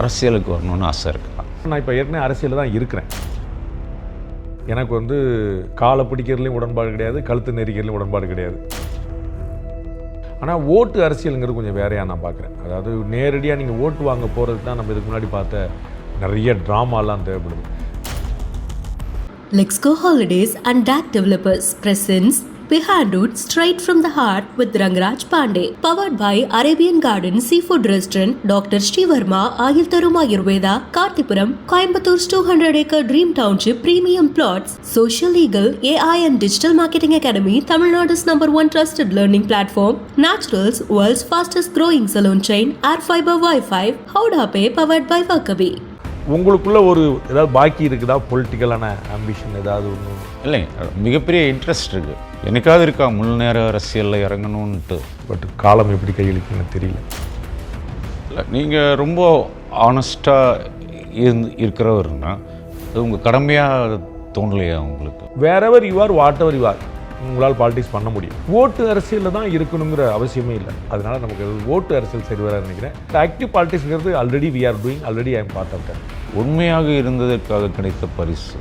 அரசியலுக்கு வரணும்னு ஆசை இருக்கா? நான் இப்போ ஏற்கனவே அரசியலில் தான் இருக்கிறேன். எனக்கு வந்து காலை பிடிக்கிறதுலையும் உடன்பாடு கிடையாது, கழுத்து நெரிக்கிறதுலையும் உடன்பாடு கிடையாது. ஆனால் ஓட்டு அரசியலுங்கிறது கொஞ்சம் வேறையாக நான் பார்க்குறேன். அதாவது நேரடியாக நீங்கள் ஓட்டு வாங்க போகிறதுக்கு தான் நம்ம இதுக்கு முன்னாடி பார்த்த நிறைய ட்ராமாலாம் தேவைப்படுது. Lexco Holidays and DAC Developers presents Behind Root Straight from the Heart with Rangraj Pandey. Powered by Arabian Garden Seafood Restaurant, Dr. Srivarma, Ayil Tarum Ayurveda, Kartipuram, Coimbator's 200-acre Dream Township Premium Plots, Social Legal, AI and Digital Marketing Academy, Tamil Nadu's #1 trusted learning platform, Naturals, world's fastest growing salon chain, Air Fiber Wi-Fi, Howda Pay, powered by Wakabi. உங்களுக்குள்ள ஒரு ஏதாவது பாக்கி இருக்குதா, பொலிட்டிக்கலான ambition ஏதாவது ஒன்று? இல்லைங்க, மிகப்பெரிய interest இருக்குது. எனக்காவது இருக்கா முழு நேர அரசியலில் இறங்கணுன்ட்டு. பட் காலம் எப்படி கையளிக்குன்னு தெரியல. இல்லை, நீங்கள் ரொம்ப ஆனஸ்டாக இருக்கிறவருன்னா அது உங்கள் கடமையாக தோணலையா உங்களுக்கு? Wherever you are, what ever you are, உங்களால் பாலிடிக்ஸ் பண்ண முடியும். ஓட்டு அரசியலில் தான் இருக்கணுங்கிற அவசியமே இல்லை. அதனால நமக்கு ஓட்டு அரசியல் சரி வர நினைக்கிறேன். ஆக்டிவ் பாலிடிக்ஸ்ங்கிறது already we are doing, already I am part of that. உண்மையாக இருந்ததற்காக கிடைத்த பரிசு.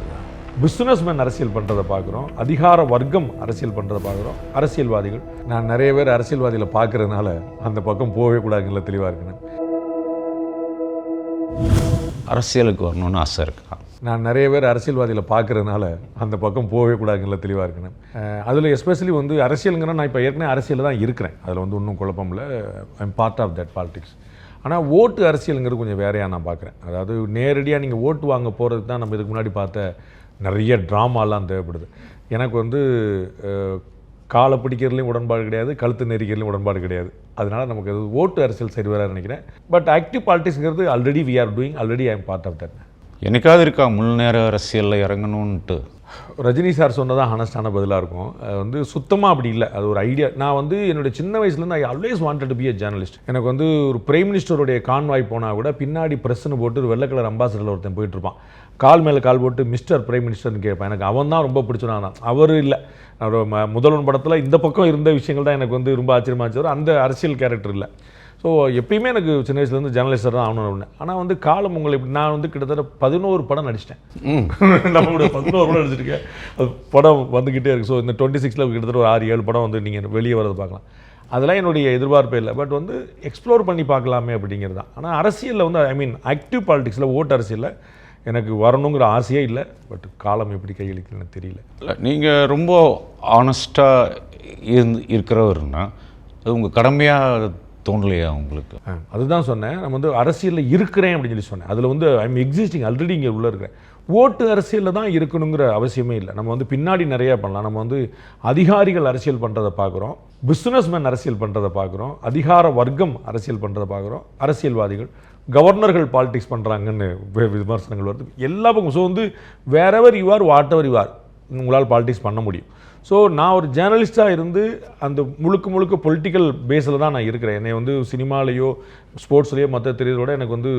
பிஸ்னஸ்மேன் அரசியல் பண்ணுறதை பார்க்குறோம், அதிகார வர்க்கம் அரசியல் பண்ணுறதை பார்க்குறோம், அரசியல்வாதிகள். நான் நிறைய பேர் அரசியல்வாதிகளை பார்க்கறதுனால அந்த பக்கம் போகவே கூடாதுங்கள தெளிவாக இருக்கணும். அரசியலுக்கு வரணும்னு ஆசை இருக்கா? நான் நிறைய பேர் அரசியல்வாதிகளை பார்க்கறதுனால அந்த பக்கம் போகவே கூடாதுங்கள தெளிவாக இருக்கணும். அதில் எஸ்பெஷலி வந்து அரசியலுங்கன்னா நான் இப்போ ஏற்கனவே அரசியலில் தான் இருக்கிறேன். அதில் வந்து ஒன்றும் குழப்பம் இல்லை. I am part of that politics. ஆனால் ஓட்டு அரசியலுங்கிறது கொஞ்சம் வேறையாக நான் பார்க்குறேன். அதாவது நேரடியாக நீங்கள் ஓட்டு வாங்க போகிறதுக்கு தான் நம்ம இதுக்கு முன்னாடி பார்த்த நிறைய ட்ராமாலாம் தேவைப்படுது. எனக்கு வந்து காலை பிடிக்கிறதுலையும் உடன்பாடு கிடையாது, கழுத்து நெரிக்கிறதுலையும் உடன்பாடு கிடையாது. அதனால் நமக்கு அது ஓட்டு அரசியல் சரி வர நினைக்கிறேன். பட் ஆக்டிவ் பாலிடிக்ஸ்ங்கிறது already we are doing, already I am part of that. எனக்காவது இருக்கா முழு நேர அரசியலில் இறங்கணுன்ட்டு? ரஜினி சார் சொன்னதான் ஹானஸ்டான பதிலாக இருக்கும். அது வந்து சுத்தமாக அப்படி இல்லை. அது ஒரு ஐடியா. நான் வந்து என்னுடைய சின்ன வயசுலேருந்து ஐ always wanted to be a journalist. எனக்கு வந்து ஒரு பிரைம் மினிஸ்டருடைய கான்வாய் போனால் கூட பின்னாடி ப்ரெஸ்ன்னு போட்டு ஒரு வெள்ளை கலர் அம்பாசிடரில் ஒருத்தன் போயிட்டு இருப்பான். கால் மேலே கால் போட்டு மிஸ்டர் பிரைம் மினிஸ்டர்னு கேட்பேன். எனக்கு அவன் தான் ரொம்ப பிடிச்சவன் தான், அவர் இல்லை. முதல்வன் படத்தில் இந்த பக்கம் இருந்த விஷயங்கள் தான் எனக்கு வந்து ரொம்ப ஆச்சரியமாச்சு. அந்த அரசியல் கேரக்டர் இல்லை. ஸோ எப்பயுமே எனக்கு சின்ன வயசுலேருந்து ஜேர்னலிஸ்டர் தான் ஆகணும்னு. ஆனால் வந்து காலம் உங்களை இப்படி நான் வந்து கிட்டத்தட்ட 11 படம் நடிச்சிட்டேன். நம்மளுடைய 11 படம் நடிச்சிருக்கேன். அது படம் வந்துக்கிட்டே இருக்குது. ஸோ இந்த 26ல் கிட்டத்தட்ட ஒரு 6-7 படம் வந்து நீங்கள் வெளியே வரது பார்க்கலாம். அதெல்லாம் என்னுடைய எதிர்பார்ப்பே இல்லை. பட் வந்து எக்ஸ்ப்ளோர் பண்ணி பார்க்கலாமே அப்படிங்கிறது தான். ஆனால் அரசியலில் வந்து ஐ மீன் ஆக்டிவ் பாலிடிக்ஸில் ஓட்டு அரசியலில் எனக்கு வரணுங்கிற ஆசையே இல்லை. பட் காலம் எப்படி கையளிக்குன்னு தெரியல. இல்லை, நீங்கள் ரொம்ப ஆனஸ்டாக இருக்கிறவருன்னா அது உங்கள் கடமையாக தோணலையா உங்களுக்கு? அதுதான் சொன்னேன். நம்ம வந்து அரசியலில் இருக்கிறேன் அப்படின்னு சொல்லி சொன்னேன். அதில் வந்து ஐ எம் எக்ஸிஸ்டிங், ஆல்ரெடி இங்கே உள்ளே இருக்கிறேன். ஓட்டு அரசியலில் தான் இருக்கணுங்கிற அவசியமே இல்லை. நம்ம வந்து பின்னாடி நிறையா பண்ணலாம். நம்ம வந்து அதிகாரிகள் அரசியல் பண்ணுறதை பார்க்குறோம், பிஸ்னஸ்மேன் அரசியல் பண்ணுறதை பார்க்குறோம், அதிகார வர்க்கம் அரசியல் பண்ணுறதை பார்க்குறோம், அரசியல்வாதிகள், கவர்னர்கள் பாலிடிக்ஸ் பண்ணுறாங்கன்னு விமர்சனங்கள் வருது எல்லா பக்கம். ஸோ வந்து wherever you are, what ever you are, உங்களால் பாலிடிக்ஸ் பண்ண முடியும். ஸோ நான் ஒரு ஜேர்னலிஸ்ட்டாக இருந்து அந்த முழுக்க பொலிட்டிக்கல் பேஸில் தான் நான் இருக்கிறேன். என்னை வந்து சினிமாலேயோ ஸ்போர்ட்ஸ்லேயோ மற்ற தெரியுறதோட எனக்கு வந்து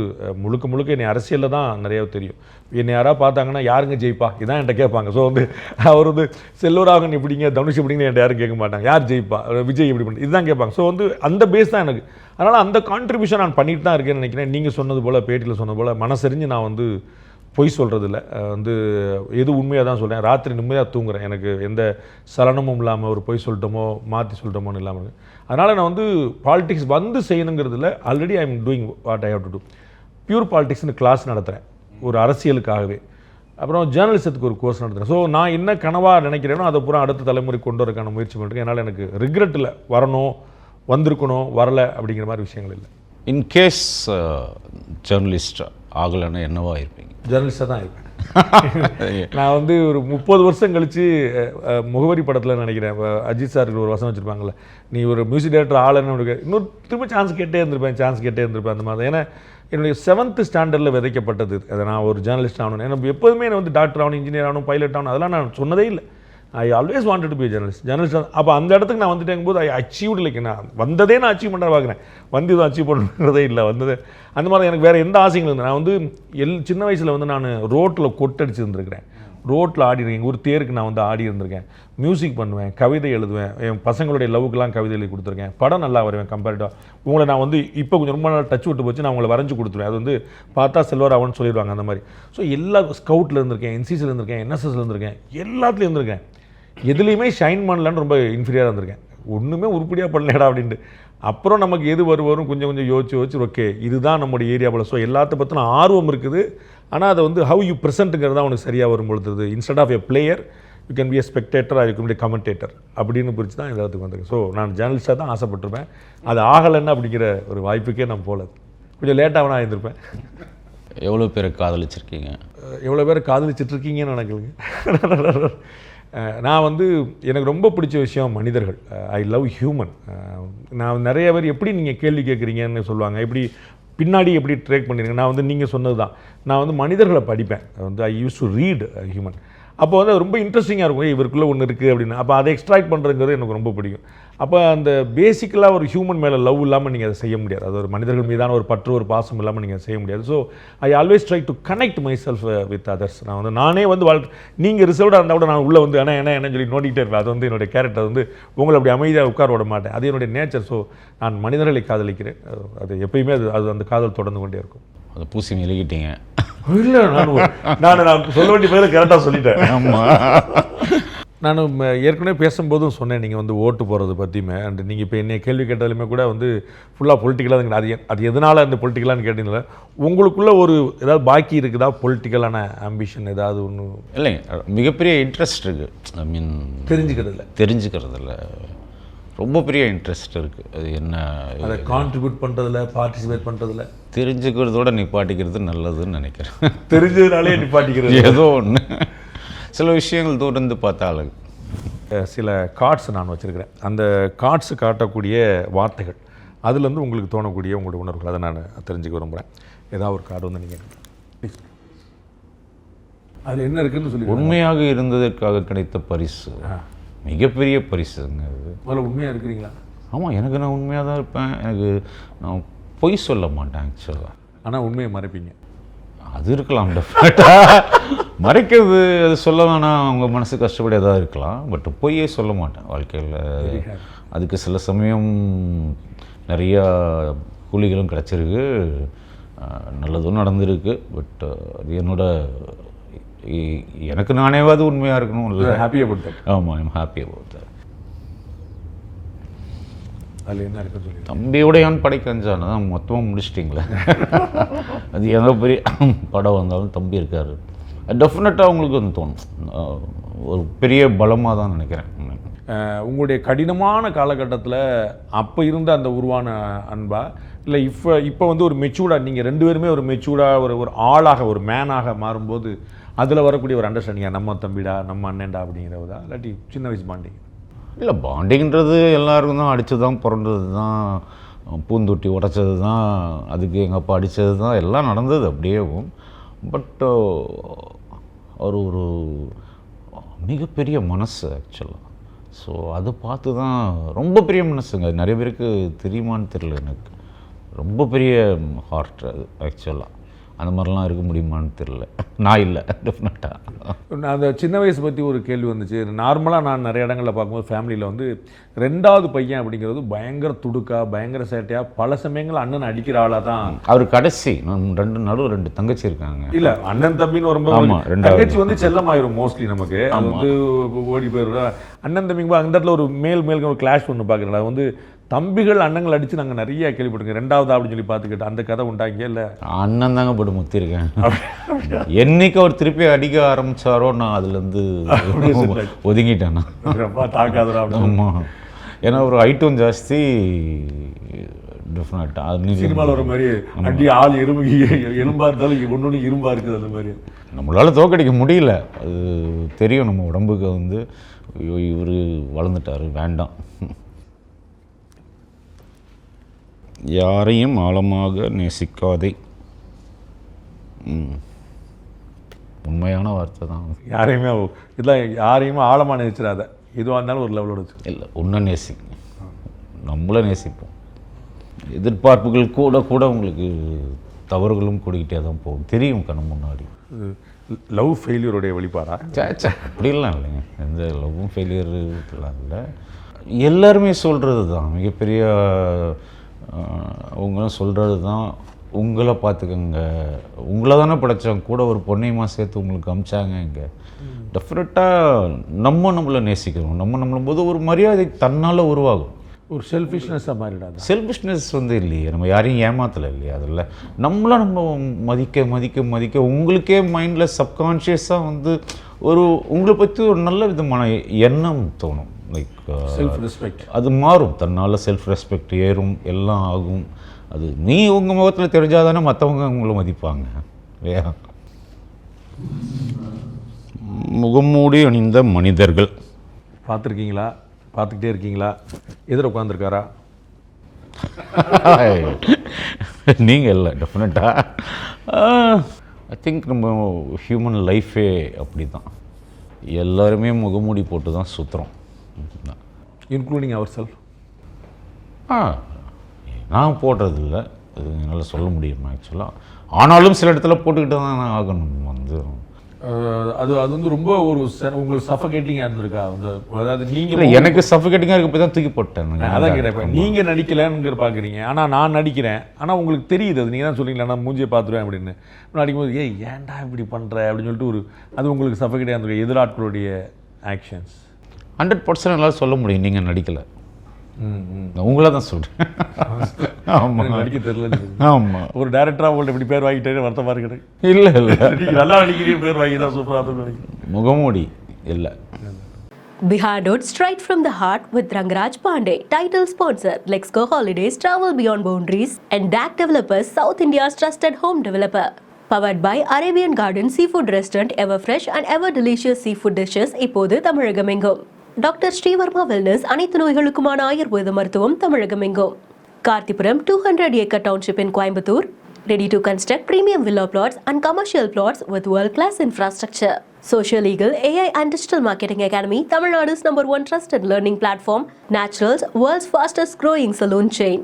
முழுக்க என்னை அரசியலில் தான் நிறையா தெரியும். என்னை யாராவது பார்த்தாங்கன்னா யாருங்க ஜெயிப்பா இதான் என்கிட்ட கேட்பாங்க. ஸோ வந்து அவர் வந்து செல்வராகன் எப்படிங்க, தனுஷ் எப்படிங்க என்கிட்ட யாரும் கேட்க மாட்டாங்க. யார் ஜெயிப்பா, விஜய் எப்படி பண்ணி இதுதான் கேட்பாங்க. ஸோ வந்து அந்த பேஸ் தான் எனக்கு. அதனால் அந்த கான்ட்ரிபியூஷன் நான் பண்ணிட்டு தான் இருக்கேன்னு நினைக்கிறேன். நீங்கள் சொன்னது போல், பேட்டியில் சொன்னது போல் மனசறிஞ்சு நான் வந்து பொய் சொல்கிறதில்ல. வந்து எது உண்மையாக தான் சொல்கிறேன். ராத்திரி நிம்மதியாக தூங்குறேன். எனக்கு எந்த சலனமும் இல்லாமல் ஒரு பொய் சொல்லிட்டோமோ மாற்றி சொல்லிட்டோமோன்னு இல்லாமல் இருக்குது. அதனால் நான் வந்து பாலிடிக்ஸ் வந்து செய்யணுங்கிறதுல already I am doing what I have to do. Pure பாலிடிக்ஸ்னு கிளாஸ் நடத்துகிறேன் ஒரு அரசியலுக்காகவே. அப்புறம் ஜேர்னலிசத்துக்கு ஒரு கோர்ஸ் நடத்துகிறேன். ஸோ நான் என்ன கனவாக நினைக்கிறேனோ அதை பூரா அடுத்த தலைமுறை கொண்டு வரக்கான முயற்சி பண்ணுறேன். அதனால் எனக்கு ரிக்ரெட் இல்லை. வரணும், வந்திருக்கணும், வரலை அப்படிங்கிற மாதிரி விஷயங்கள் இல்லை. இன்கேஸ் ஜேர்னலிஸ்ட் ஆகலைன்னா என்னவா இருப்பீங்க? ஜேர்னலிஸ்டாக தான் இருப்பேன். நான் வந்து ஒரு 30 வருஷம் கழித்து முகவரி படத்தில் நினைக்கிறேன், அஜித் சாருக்கு ஒரு வசனம் வச்சுருப்பாங்கள்ல, நீ ஒரு மியூசிக் டைரக்டர் ஆளுன்னு இன்னொரு திரும்ப சான்ஸ் கேட்டே இருந்திருப்பேன் அந்த மாதிரி. ஏன்னா என்னுடைய 7th ஸ்டாண்டர்டில் விதைக்கப்பட்டது அதை நான் ஒரு ஜேர்னலிஸ்ட் ஆகணும். எனக்கு எப்போதுமே நான் வந்து டாக்டர் ஆகணும், இன்ஜினியர் ஆகணும், பைலட் ஆகணும், அதெல்லாம் நான் சொன்னதே இல்லை. I always wanted to be journalist. அப்போ அந்த இடத்துக்கு நான் வந்துட்டேங்கும் போது ஐ அச்சீவ்டு. லைக் நான் வந்ததே நான் அச்சீவ் பண்ணுற பார்க்குறேன். வந்து இதுவும் அச்சீவ் பண்ணுறதே இல்லை. வந்தது அந்த மாதிரி எனக்கு வேறு எந்த ஆசைகளும் இல்லை. நான் வந்து சின்ன வயசில் வந்து நான் ரோட்டில் கொட்டடிச்சுருந்துருக்கிறேன். ரோட்டில் ஆடிருக்கேன். எங்கள் ஊர் தேருக்கு நான் வந்து ஆடி இருந்திருக்கேன். மியூசிக் பண்ணுவேன், கவிதை எழுதுவேன், என் பசங்களுடைய லவ்வுக்கெல்லாம் கவிதை எழுதி கொடுத்துருக்கேன். படம் நல்லா வருவேன் கம்பேரிட்டிவாக. உங்களை நான் வந்து இப்போ கொஞ்சம் ரொம்ப நாள் டச் விட்டு போச்சு, நான் உங்களை வரைஞ்சி கொடுத்துருவேன். அது வந்து பார்த்தா செல்வர் அவன் சொல்லிடுவாங்க அந்த மாதிரி. ஸோ எல்லா ஸ்கவுட்டில் இருந்திருக்கேன், என்சிசியில் இருந்திருக்கேன், என்எஸ்எஸ்ல இருந்திருக்கேன், எல்லாத்துலேயும் இருந்திருக்கேன். எதுலேயுமே ஷைன் பண்ணலன்னு ரொம்ப இன்ஃபீரியராக இருந்திருக்கேன். ஒன்றுமே உருப்படியாக பண்ணலடா அப்படின்ட்டு. அப்புறம் நமக்கு எது வரும் கொஞ்சம் கொஞ்சம் யோசிச்சு ஓகே இதுதான் நம்மளுடைய ஏரியா போல். ஸோ எல்லாத்த பற்றின ஆர்வம் இருக்குது. ஆனால் அதை வந்து ஹவ் யூ ப்ரெசென்ட்டுங்கிறது தான் உனக்கு சரியாக வரும் பொழுது, instead of a player you can be a spectator or you can be commentator அப்படின்னு பிரித்து தான் எல்லாத்துக்கு வந்திருக்கு. ஸோ நான் ஜேர்னலிஸ்டாக தான் ஆசைப்பட்டிருப்பேன். அது ஆகலைன்னு அப்படிங்கிற ஒரு வாய்ப்புக்கே நான் போகல. கொஞ்சம் லேட்டாக நான் இருந்திருப்பேன். எவ்வளோ பேரை காதலிச்சிருக்கீங்க? எவ்வளோ பேர் காதலிச்சிட்ருக்கீங்கன்னு நினைக்கலுங்க. நான் வந்து எனக்கு ரொம்ப பிடிச்ச விஷயம் மனிதர்கள். I love human. நான் நிறைய பேர் எப்படி நீங்கள் கேள்வி கேட்குறீங்கன்னு சொல்லுவாங்க, எப்படி பின்னாடி எப்படி ட்ரேக் பண்ணிடுங்க. நான் வந்து நீங்கள் சொன்னது தான், நான் வந்து மனிதர்களை படிப்பேன். வந்து ஐ யூஸ் டு ரீட் ஹியூமன். அப்போ வந்து அது ரொம்ப இன்ட்ரெஸ்டிங்காக இருக்கும், இவருக்குள்ளே ஒன்று இருக்குது அப்படின்னு. அப்போ அதை எக்ஸ்ட்ராக்ட் பண்ணுறதுங்கிறது எனக்கு ரொம்ப பிடிக்கும். அப்போ அந்த பேசிக்கலாக ஒரு ஹியூமன் மேலே லவ் இல்லாமல் நீங்கள் அதை செய்ய முடியாது. அது ஒரு மனிதர்கள் மீதான ஒரு பற்று, ஒரு பாசம் இல்லாமல் நீங்கள் செய்ய முடியாது. So I always try to connect my self with others. நான் வந்து நானே வந்து நீங்கள் ரிசர்வ்டாக இருந்தால் கூட நான் உள்ளே வந்து என்ன சொல்லி நோண்டிகிட்டே இருப்பேன். அது வந்து என்னுடைய கேரக்டர் வந்து உங்களை அப்படி அமைதியாக உட்கார விட மாட்டேன். அது என்னுடைய நேச்சர். ஸோ நான் மனிதர்களை காதலிக்கிறேன். அது எப்பயுமே அது அந்த காதல் தொடர்ந்து கொண்டே இருக்கும். அதை பூசி மெழுகிட்டீங்க. இல்லை, நான் சொல்ல வேண்டிய பேரை கரெக்டாக சொல்லிட்டேன். ஆமாம். நான் ஏற்கனவே பேசும்போதும் சொன்னேன், நீங்கள் வந்து ஓட்டு போகிறது பற்றியுமே. அண்ட் நீங்கள் இப்போ என்ன கேள்வி கேட்டதுலையுமே கூட வந்து ஃபுல்லாக பொலிட்டிக்கலாக அது எதனால் அந்த பொலிட்டிக்கலான்னு கேட்டீங்களா, உங்களுக்குள்ளே ஒரு ஏதாவது பாக்கி இருக்குதா பொலிட்டிக்கலான ஆம்பிஷன் ஏதாவது ஒன்று? இல்லைங்க, மிகப்பெரிய இன்ட்ரெஸ்ட் இருக்குது. ஐ மீன் தெரிஞ்சுக்கிறதுல ரொம்ப பெரிய இன்ட்ரெஸ்ட் இருக்குது. அது என்ன, அதை கான்ட்ரிபியூட் பண்ணுறதில்ல, பார்ட்டிசிபேட் பண்ணுறதில்ல, தெரிஞ்சுக்கிறதோட நிப்பாட்டிக்கிறது நல்லதுன்னு நினைக்கிறேன். தெரிஞ்சதுனாலே நிப்பாட்டிக்கிறது ஏதோ ஒன்று. சில விஷயங்கள் தொடர்ந்து பார்த்தாலும் சில கார்ட்ஸ் நான் வச்சுருக்கிறேன். அந்த கார்ட்ஸு காட்டக்கூடிய வார்த்தைகள், அதுலேருந்து உங்களுக்கு தோணக்கூடிய உங்களுடைய உணர்வுகள், அதை நான் தெரிஞ்சுக்க விரும்புகிறேன். ஏதாவது ஒரு கார்டு வந்து நீங்கள் ப்ளீஸ், அது என்ன இருக்குதுன்னு சொல்லி. உண்மையாக இருந்ததற்காக கிடைத்த பரிசு மிகப்பெரிய பரிசுங்க. அது முதல்ல உண்மையாக இருக்கிறீங்களா? ஆமாம், எனக்கு நான் உண்மையாக தான் இருப்பேன். நான் பொய் சொல்ல மாட்டேன் ஆக்சுவலாக. ஆனால் உண்மையை மறைப்பீங்க. அது இருக்கலாம், டெஃபினட்டாக மறைக்கிறது. அது சொல்ல வேணாம், அவங்க மனசு கஷ்டப்படியதாக இருக்கலாம். பட் பொய்யே சொல்ல மாட்டேன் வாழ்க்கையில். அதுக்கு சில சமயம் நிறையா கூலிகளும் கிடச்சிருக்கு, நல்லதும் நடந்திருக்கு. பட் அது எனக்கு நானேவாது உண்மையாக இருக்கணும் இல்லை. Happy about that. ஆமாம், ஐம் ஹாப்பி அபவுட் தட். அதில் என்ன இருக்குன்னு சொல்லி, தம்பியோடையான் படைக்கஞ்சான தான் மொத்தமாக முடிச்சிட்டிங்களே. அது எந்த பெரிய படம் வந்தாலும் தம்பி இருக்கார், டெஃபினட்டாக உங்களுக்கு வந்து தோணும். ஒரு பெரிய பலமாக தான் நினைக்கிறேன். உங்களுடைய கடினமான காலகட்டத்தில் அப்போ இருந்த அந்த உருவான அன்பா, இல்லை இப்போ வந்து ஒரு மெச்சூர்டாக நீங்கள் ரெண்டு பேருமே ஒரு மெச்சூர்டாக ஒரு ஆளாக, ஒரு மேனாக மாறும்போது அதில் வரக்கூடிய ஒரு அண்டர்ஸ்டாண்டிங்கா, நம்ம தம்பிடா, நம்ம அண்ணன்டா அப்படிங்கிறதா, இல்லாட்டி சின்ன வயசு பாண்டிங்? இல்லை, பாண்டிங்கிறது எல்லாருக்கும் தான். அடித்து தான் பிறந்தது தான், பூந்தொட்டி உடைச்சது தான், அதுக்கு எங்கள் அப்பா அடித்தது தான், எல்லாம் நடந்தது அப்படியேவும். பட் அவர் ஒரு மிகப்பெரிய மனசு ஆக்சுவலாக. ஸோ அதை பார்த்து தான், ரொம்ப பெரிய மனசுங்க. நிறைய பேருக்கு தெரியுமான்னு தெரியல எனக்கு. ரொம்ப பெரிய ஹார்ட் அது ஆக்சுவலாக. அந்த மாதிரிலாம் இருக்க முடியுமான்னு தெரியல. நான் இல்லை, டெஃபினட்டாக. அந்த சின்ன வயசு பற்றி ஒரு கேள்வி வந்துச்சு. நார்மலாக நான் நிறைய இடங்களில் பார்க்கும்போது ஃபேமிலியில் வந்து ரெண்டாவது பையன் அப்படிங்கிறது பயங்கர துடுக்கா, பயங்கர சேட்டையாக, பல சமயங்கள் அண்ணன் அடிக்கிற ஆளாக தான். அவர் கடைசி, ரெண்டு தங்கச்சி இருக்காங்க. இல்லை, அண்ணன் தம்பின்னு வரும்போது தங்கச்சி வந்து செல்லமாயிரும் மோஸ்ட்லி நமக்கு. அது வந்து ஓடி போயிடுறா. அண்ணன் தம்பிங்க அந்த இடத்துல ஒரு மேல் ஒரு கிளாஷ் ஒன்று பார்க்குறேன். அது வந்து தம்பிகள் அண்ணங்கள் அடித்து நாங்கள் நிறைய கேள்விப்பட்டிருக்கோம். ரெண்டாவது அப்படின்னு சொல்லி பார்த்துக்கிட்டு அந்த கதை உண்டாங்க. இல்லை, அண்ணன் தாங்க போட்டு முத்திருக்கேன். என்னைக்கு அவர் திருப்பி அடிக்க ஆரம்பித்தாரோ நான் அதுலேருந்து ஒதுங்கிட்டேன். தாக்காதரா. ஆமாம், ஏன்னா ஒரு ஐட்டம் ஜாஸ்தி. டெஃபினட்டாக அது சினிமாவில் ஒரு மாதிரி அடி ஆள் எலும்பாக இருந்தாலும் ஒன்று இரும்பாக இருக்குது. அந்த மாதிரி நம்மளால் தோக்கடிக்க முடியல. அது தெரியும் நம்ம உடம்புக்கு வந்து இவர் வளர்ந்துட்டார், வேண்டாம். யாரையும் ஆழமாக நேசிக்காதே. உண்மையான வார்த்தை தான். யாரையுமே இதெல்லாம் யாரையுமே ஆழமாக நேசிச்சிடாத. எதுவாக இருந்தாலும் ஒரு லெவலோட வச்சு இல்லை, உன்னை நேசிக்கணும், நம்மளை நேசிப்போம். எதிர்பார்ப்புகள் கூட உங்களுக்கு தவறுகளும் கூடிக்கிட்டே தான் போகும், தெரியும் கண்ணு முன்னாடி. லவ் ஃபெயிலியருடைய வெளிப்பாடா? சேச்சா அப்படிலாம் இல்லைங்க, எந்த லவ்வும் ஃபெயிலியர்லாம் இல்லை. எல்லாருமே சொல்கிறது தான், மிகப்பெரிய அவங்களும் சொல்கிறது தான், உங்களை பார்த்துக்கங்க, உங்களை தானே படைச்சாங்க, கூட ஒரு பொண்ணையுமா சேர்த்து உங்களுக்கு அமிச்சாங்க. இங்கே டெஃபினட்டாக நம்மளை நேசிக்கிறோம், நம்மளும் போது ஒரு மரியாதை தன்னால் உருவாகும். ஒரு செல்ஃபிஷ்னஸாக மாறிடாது. செல்ஃபிஷ்னஸ் இல்லையே, நம்ம யாரையும் ஏமாத்தலை இல்லையா, அதில் நம்மளாம் நம்ம மதிக்க மதிக்க மதிக்க உங்களுக்கே மைண்டில் சப்கான்ஷியஸாக ஒரு உங்களை பற்றி ஒரு நல்ல விதமான எண்ணம் தோணும். லைக் செல்ஃப் ரெஸ்பெக்ட் அது மாறும், தன்னால் செல்ஃப் ரெஸ்பெக்ட் ஏறும், எல்லாம் ஆகும். அது நீ உங்கள் முகத்தில் தெரிஞ்சால் தானே மற்றவங்க உங்களை மதிப்பாங்க இல்லையா. முகமூடி அணிந்த மனிதர்கள் பார்த்துருக்கீங்களா? பார்த்துக்கிட்டே இருக்கீங்களா? எதிர உட்காந்துருக்காரா? நீங்கள் இல்லை, டெஃபினட்டாக ஐ திங்க் நம்ம ஹியூமன் லைஃபே அப்படி தான், எல்லாருமே முகமூடி போட்டு தான் சுற்றுறோம். Including our self. நான் போடுறதில்ல, அது என்னால் சொல்ல முடியும் ஆக்சுவலாக. ஆனாலும் சில இடத்துல போட்டுக்கிட்டு தான் நான் ஆகணும். அது ரொம்ப ஒரு உங்களுக்கு சஃபகேட்டிங்காக இருந்திருக்கா? அதாவது நீங்கள் எனக்கு சஃபகேட்டிங்காக இருக்க போய் தான் தூக்கி போட்டேன். அதான் கேட்குறேன், நீங்கள் நடிக்கலைன்னு பார்க்குறீங்க, ஆனால் நான் நடிக்கிறேன், ஆனால் உங்களுக்கு தெரியுது, அது நீங்கள் தான் சொல்லிங்களா நான் மூஞ்சியை பார்த்துருவேன் அப்படின்னு. நடிக்கும்போது ஏன்டா இப்படி பண்ணுற அப்படின்னு சொல்லிட்டு அது உங்களுக்கு சஃபகேட்டிங்காக இருந்திருக்கு. எதிராட்களுடைய ஆக்ஷன்ஸ் 100% எல்லாம் சொல்ல முடியும், நீங்கள் நடிக்கலை, உங்களை தான் சொல்கிறேன். ஆமாம், நடிக்க தெரியல. ஆமாம், ஒரு டேரக்டராக உங்கள்ட்ட இப்படி பேர் வாங்கிட்டே வருத்தமாக இருக்குது. இல்லை இல்லை, நல்லா நடிக்கிறீங்க, பேர் வாங்கி தான் சூப்பராக முகமூடி இல்லை. Behind Roots, straight from the heart with Rangraj Pandey. Title sponsor, Let's Go Holidays, Travel Beyond Boundaries, and DAC Developers, South India's trusted home developer. Powered by Arabian Garden Seafood Restaurant, ever fresh and ever delicious seafood dishes, இப்போது தமிழகமெங்கும். Doctor Sreevarma wellness, அனைத்து நோய்களுக்குமான ஆயுர்வேத மருத்துவம் தமிழகமெங்கும். கார்த்திபுரம் 200 acre township in Coimbatore. Ready to construct premium villa plots and commercial plots with world-class infrastructure. Social Legal, AI and Digital Marketing Academy, Tamil Nadu's #1 trusted learning platform. Naturals, world's fastest growing salon chain.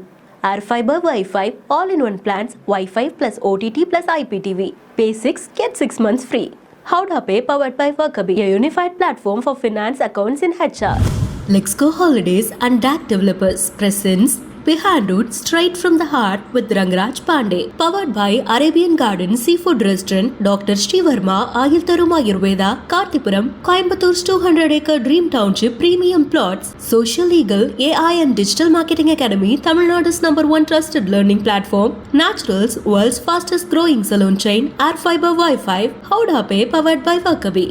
Air fiber Wi-Fi, all-in-one plans, Wi-Fi plus OTT plus IPTV. Pay 6, get 6 months free. Howda Pay powered by Workabi, a unified platform for finance, accounts in HR. Let's Go Holidays and DAC Developers presents Behind Roots, straight from the heart with Rangraj Pandey. Powered by Arabian Garden Seafood Restaurant, Dr. Srivarma Ayurveda, Karthipuram, Coimbatore 200 acre Dream Township Premium Plots, Social Legal, AI and Digital Marketing Academy, Tamil Nadu's #1 trusted learning platform, Naturals, world's fastest growing salon chain, Air fiber Wi-Fi, Howda Pay powered by Workabi.